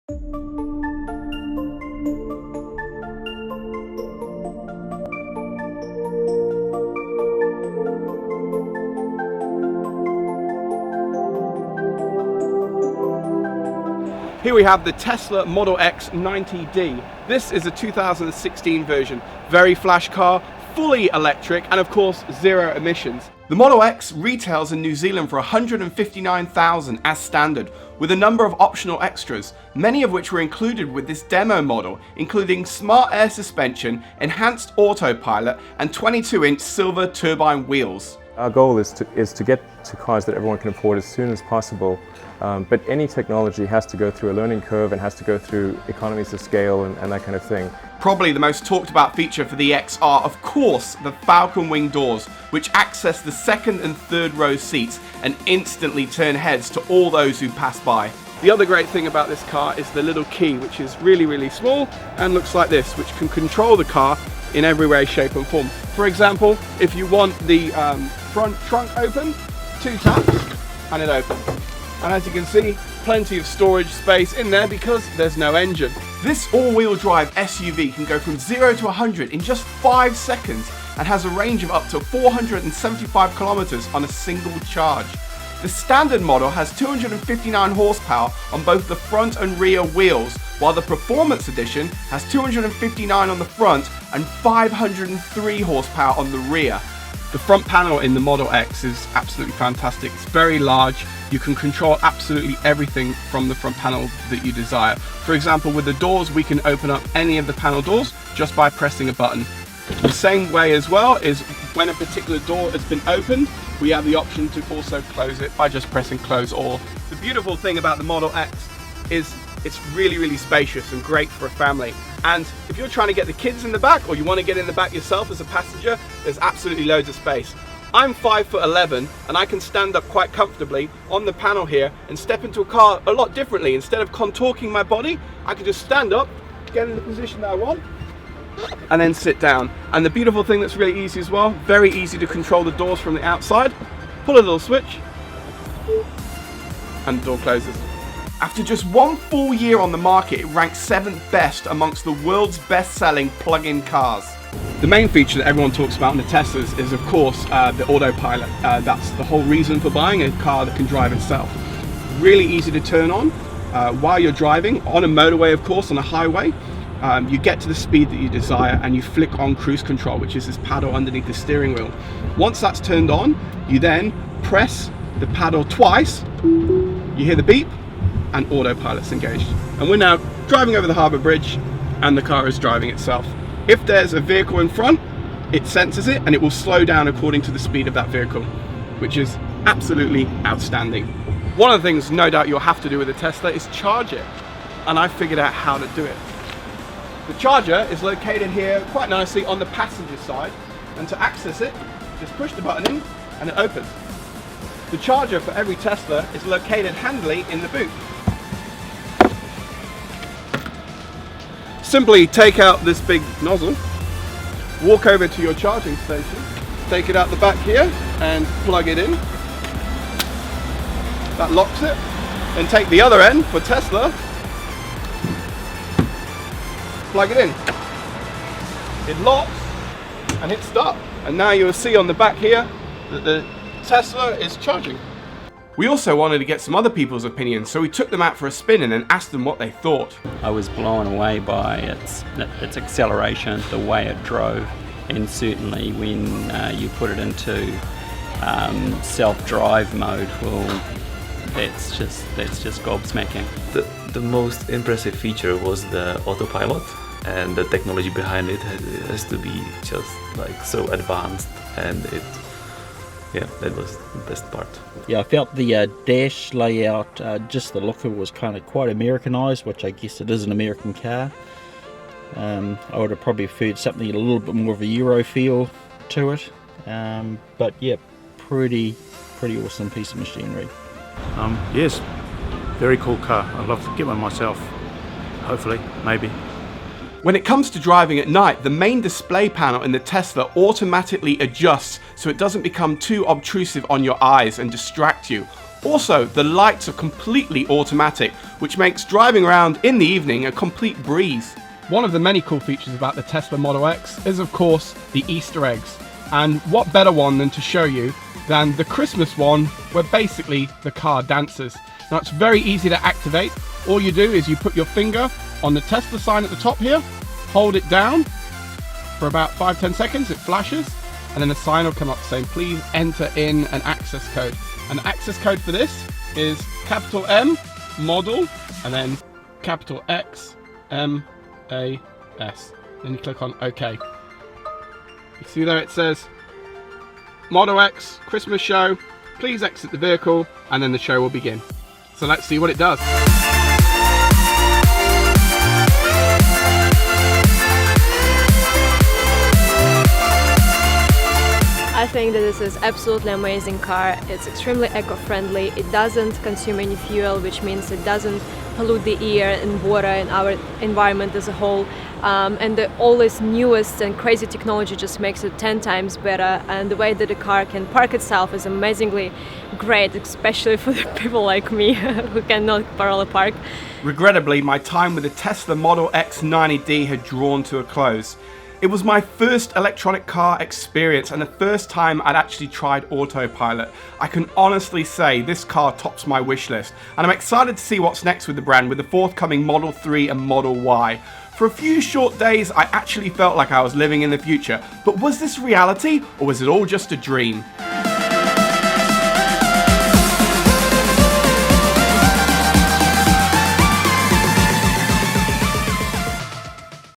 Here we have the Tesla Model X 90D. This is a 2016 version. Very flash car, fully electric, and of course, zero emissions. The Model X retails in New Zealand for $159,000 as standard, with a number of optional extras, many of which were included with this demo model, including smart air suspension, enhanced autopilot, and 22-inch silver turbine wheels. Our goal is to get to cars that everyone can afford as soon as possible, but any technology has to go through a learning curve and has to go through economies of scale and that kind of thing. Probably the most talked about feature for the X are, of course, the Falcon Wing doors, which access the second and third row seats and instantly turn heads to all those who pass by. The other great thing about this car is the little key, which is really, really small and looks like this, which can control the car in every way, shape and form. For example, if you want the front trunk open, 2 taps and it opens. And as you can see, plenty of storage space in there because there's no engine. This all-wheel drive SUV can go from 0 to 100 in just 5 seconds and has a range of up to 475 kilometers on a single charge. The standard model has 259 horsepower on both the front and rear wheels, while the Performance Edition has 259 on the front and 503 horsepower on the rear. The front panel in the Model X is absolutely fantastic. It's very large. You can control absolutely everything from the front panel that you desire. For example, with the doors, we can open up any of the panel doors just by pressing a button. The same way as well is when a particular door has been opened, we have the option to also close it by just pressing close all. The beautiful thing about the Model X is it's really, really spacious and great for a family. And if you're trying to get the kids in the back or you want to get in the back yourself as a passenger, there's absolutely loads of space. I'm 5'11" and I can stand up quite comfortably on the panel here and step into a car a lot differently. Instead of contorting my body, I can just stand up, get in the position that I want, and then sit down. And the beautiful thing that's really easy as well, very easy to control the doors from the outside. Pull a little switch and the door closes. After just 1 full year on the market, it ranks 7th best amongst the world's best-selling plug-in cars. The main feature that everyone talks about in the Teslas is, of course, the autopilot. That's the whole reason for buying a car that can drive itself. Really easy to turn on while you're driving, on a motorway, of course, on a highway. You get to the speed that you desire and you flick on cruise control, which is this paddle underneath the steering wheel. Once that's turned on, you then press the paddle twice, you hear the beep, and autopilot's engaged. And we're now driving over the harbour bridge and the car is driving itself. If there's a vehicle in front, it senses it and it will slow down according to the speed of that vehicle, which is absolutely outstanding. One of the things no doubt you'll have to do with a Tesla is charge it, and I figured out how to do it. The charger is located here quite nicely on the passenger side, and to access it, just push the button in and it opens. The charger for every Tesla is located handily in the boot. Simply take out this big nozzle, walk over to your charging station, take it out the back here and plug it in. That locks it. Then take the other end for Tesla, plug it in. It locks and hit start. And now you'll see on the back here that the Tesla is charging. We also wanted to get some other people's opinions, so we took them out for a spin and then asked them what they thought. I was blown away by its acceleration, the way it drove, and certainly when you put it into self-drive mode, well, that's just gobsmacking. The most impressive feature was the autopilot, and the technology behind it has to be just like so advanced, and yeah, that was the best part. Yeah, I felt the dash layout, just the look of it was kind of quite Americanized, which I guess it is an American car. I would have probably preferred something a little bit more of a Euro feel to it. But yeah, pretty awesome piece of machinery. Yes, very cool car. I'd love to get one myself, hopefully, maybe. When it comes to driving at night, the main display panel in the Tesla automatically adjusts so it doesn't become too obtrusive on your eyes and distract you. Also, the lights are completely automatic, which makes driving around in the evening a complete breeze. One of the many cool features about the Tesla Model X is, of course, the Easter eggs. And what better one than to show you than the Christmas one, where basically the car dances. Now, it's very easy to activate. All you do is you put your finger on the Tesla sign at the top here, hold it down for about 5-10 seconds, it flashes, and then the sign will come up saying, please enter in an access code. And the access code for this is capital M, model, and then capital X, M, A, S. Then you click on OK. You see there it says, Model X, Christmas show, please exit the vehicle, and then the show will begin. So let's see what it does. I think that this is absolutely amazing car. It's extremely eco-friendly. It doesn't consume any fuel, which means it doesn't pollute the air and water and our environment as a whole. And all this newest and crazy technology just makes it 10 times better. And the way that the car can park itself is amazingly great, especially for the people like me who cannot parallel park. Regrettably, my time with the Tesla Model X 90D had drawn to a close. It was my first electronic car experience and the first time I'd actually tried autopilot. I can honestly say this car tops my wish list, and I'm excited to see what's next with the brand with the forthcoming Model 3 and Model Y. For a few short days, I actually felt like I was living in the future. But was this reality, or was it all just a dream?